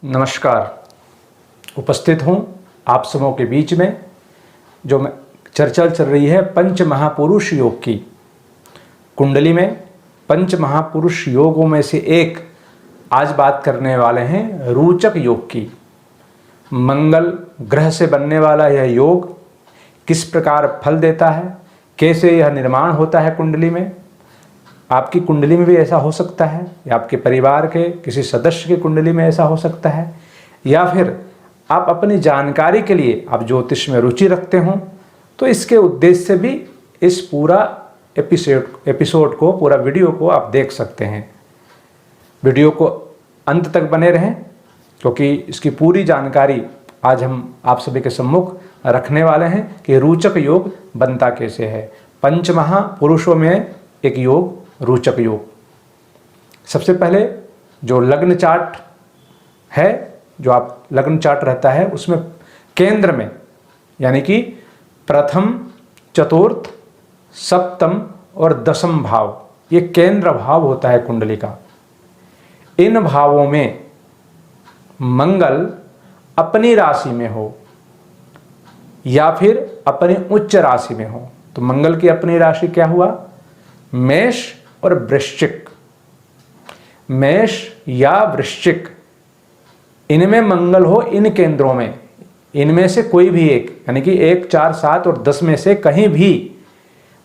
नमस्कार। उपस्थित हूँ आप सबों के बीच में जो चर्चा चल रही है पंच महापुरुष योग की। कुंडली में पंच महापुरुष योगों में से एक आज बात करने वाले हैं रोचक योग की। मंगल ग्रह से बनने वाला यह योग किस प्रकार फल देता है, कैसे यह निर्माण होता है कुंडली में। आपकी कुंडली में भी ऐसा हो सकता है या आपके परिवार के किसी सदस्य की कुंडली में ऐसा हो सकता है, या फिर आप अपनी जानकारी के लिए आप ज्योतिष में रुचि रखते हों, तो इसके उद्देश्य से भी इस पूरा एपिसोड को, पूरा वीडियो को आप देख सकते हैं। वीडियो को अंत तक बने रहें क्योंकि इसकी पूरी जानकारी आज हम आप सभी के सम्मुख रखने वाले हैं कि रोचक योग बनता कैसे है। पंच महापुरुषों में एक योग रोचक योग। सबसे पहले जो लग्न चार्ट है, जो आप लग्न चार्ट रहता है उसमें केंद्र में यानी कि प्रथम, चतुर्थ, सप्तम और दसम भाव, ये केंद्र भाव होता है कुंडली का। इन भावों में मंगल अपनी राशि में हो या फिर अपनी उच्च राशि में हो, तो मंगल की अपनी राशि क्या हुआ? मेष और वृश्चिक। मेष या वृश्चिक, इनमें मंगल हो इन केंद्रों में, इनमें से कोई भी एक, यानी कि 1, 4, 7 और 10 में से कहीं भी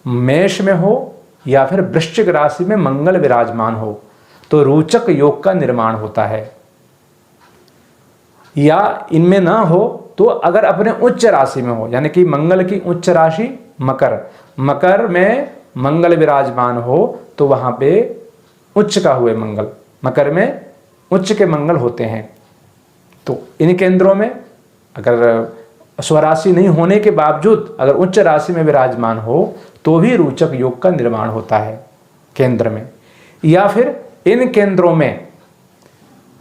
मेष में हो या फिर वृश्चिक राशि में मंगल विराजमान हो तो रोचक योग का निर्माण होता है। या इनमें ना हो तो अगर अपने उच्च राशि में हो, यानी कि मंगल की उच्च राशि मकर, मकर में मंगल विराजमान हो तो वहां पे उच्च का हुए मंगल, मकर में उच्च के मंगल होते हैं। तो इन केंद्रों में अगर स्वराशि नहीं होने के बावजूद अगर उच्च राशि में विराजमान हो तो भी रोचक योग का निर्माण होता है केंद्र में। या फिर इन केंद्रों में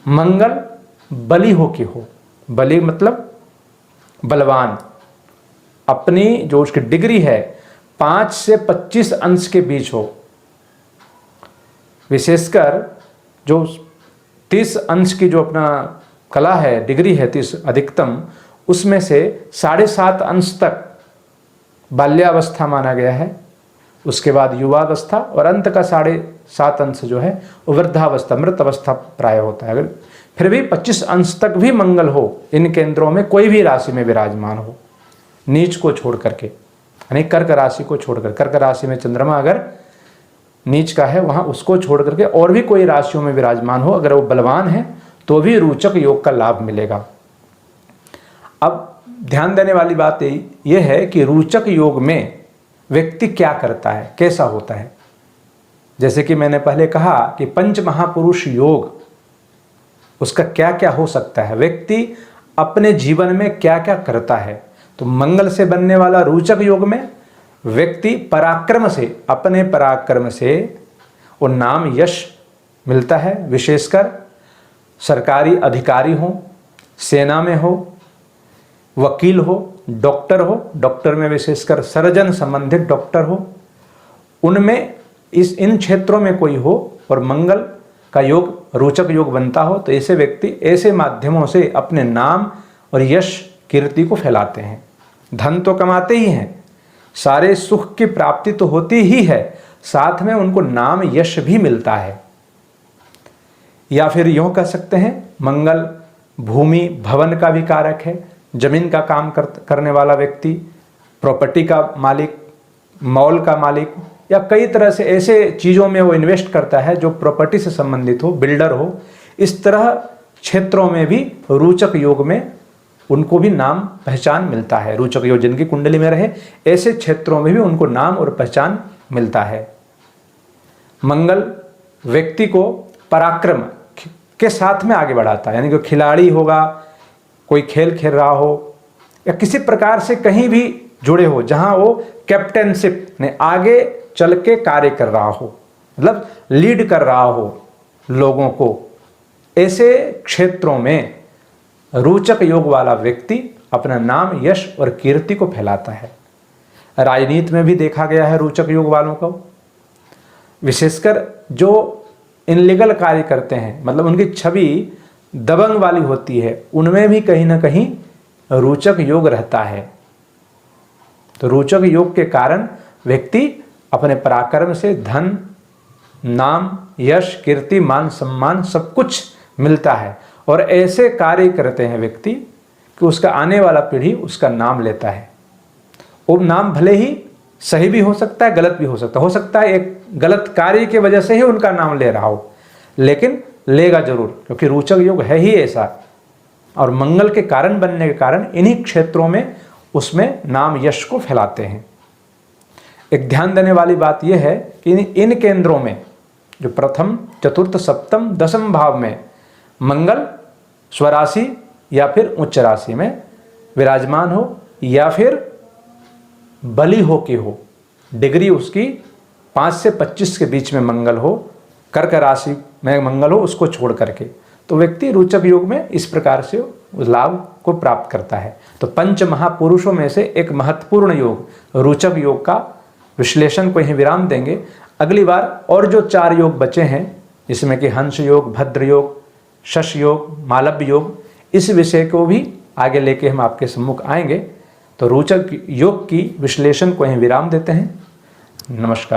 मंगल बली हो के हो, बली मतलब बलवान, अपनी जो उसकी डिग्री है 5 से 25 अंश के बीच हो, विशेषकर जो 30 अंश की जो अपना कला है, डिग्री है 30 अधिकतम, उसमें से 7.5 अंश तक बाल्यावस्था माना गया है, उसके बाद युवावस्था और अंत का 7.5 अंश जो है वो वृद्धावस्था, मृत अवस्था प्राय होता है। अगर फिर भी 25 अंश तक भी मंगल हो इन केंद्रों में, कोई भी राशि में विराजमान हो, नीच को छोड़ करके, यानी कर्क राशि को छोड़कर, कर्क राशि में चंद्रमा अगर नीच का है वहां उसको छोड़ करके और भी कोई राशियों में विराजमान हो, अगर वो बलवान है तो भी रोचक योग का लाभ मिलेगा। अब ध्यान देने वाली बात यह है कि रोचक योग में व्यक्ति क्या करता है, कैसा होता है। जैसे कि मैंने पहले कहा कि पंच महापुरुष योग, उसका क्या क्या हो सकता है, व्यक्ति अपने जीवन में क्या क्या करता है। तो मंगल से बनने वाला रोचक योग में व्यक्ति पराक्रम से, अपने पराक्रम से वो नाम यश मिलता है। विशेषकर सरकारी अधिकारी हो, सेना में हो, वकील हो, डॉक्टर हो, डॉक्टर में विशेषकर सर्जन संबंधित डॉक्टर हो, उनमें इन क्षेत्रों में कोई हो और मंगल का योग, रोचक योग बनता हो तो ऐसे व्यक्ति ऐसे माध्यमों से अपने नाम और यश, कीर्ति को फैलाते हैं। धन तो कमाते ही हैं, सारे सुख की प्राप्ति तो होती ही है, साथ में उनको नाम यश भी मिलता है। या फिर यूं कह सकते हैं मंगल भूमि भवन का भी कारक है, जमीन का काम करने वाला व्यक्ति, प्रॉपर्टी का मालिक, मॉल का मालिक, या कई तरह से ऐसे चीज़ों में वो इन्वेस्ट करता है जो प्रॉपर्टी से संबंधित हो, बिल्डर हो। इस तरह क्षेत्रों में भी रोचक योग में उनको भी नाम पहचान मिलता है। रोचक योग जिनकी कुंडली में रहे ऐसे क्षेत्रों में भी उनको नाम और पहचान मिलता है। मंगल व्यक्ति को पराक्रम के साथ में आगे बढ़ाता है, यानी कि खिलाड़ी होगा, कोई खेल खेल रहा हो या किसी प्रकार से कहीं भी जुड़े हो जहां वो कैप्टनशिप ने आगे चल के कार्य कर रहा हो, मतलब लीड कर रहा हो लोगों को, ऐसे क्षेत्रों में रोचक योग वाला व्यक्ति अपना नाम, यश और कीर्ति को फैलाता है। राजनीति में भी देखा गया है रोचक योग वालों को, विशेषकर जो इनलीगल कार्य करते हैं, मतलब उनकी छवि दबंग वाली होती है, उनमें भी कहीं ना कहीं रोचक योग रहता है। तो रोचक योग के कारण व्यक्ति अपने पराक्रम से धन, नाम, यश, कीर्ति, मान, सम्मान सब कुछ मिलता है और ऐसे कार्य करते हैं व्यक्ति कि उसका आने वाला पीढ़ी उसका नाम लेता है। वो नाम भले ही सही भी हो सकता है, गलत भी हो सकता है एक गलत कार्य की वजह से ही उनका नाम ले रहा हो, लेकिन लेगा जरूर, क्योंकि रोचक योग है ही ऐसा। और मंगल के कारण बनने के कारण इन्हीं क्षेत्रों में उसमें नाम यश को फैलाते हैं। एक ध्यान देने वाली बात यह है कि इन केंद्रों में जो प्रथम, चतुर्थ, सप्तम, दसम भाव में मंगल स्वराशि या फिर उच्च राशि में विराजमान हो या फिर बली हो के हो, डिग्री उसकी 5 से 25 के बीच में मंगल हो, कर्क राशि में मंगल हो, उसको छोड़ करके, तो व्यक्ति रोचक योग में इस प्रकार से उस लाभ को प्राप्त करता है। तो पंच महापुरुषों में से एक महत्वपूर्ण योग रोचक योग का विश्लेषण को यहीं विराम देंगे। अगली बार और जो 4 योग बचे हैं, जिसमें कि हंस योग, भद्र योग, शश योग, मालव्य योग, इस विषय को भी आगे लेके हम आपके सम्मुख आएंगे। तो रोचक योग की विश्लेषण को यहीं विराम देते हैं। नमस्कार।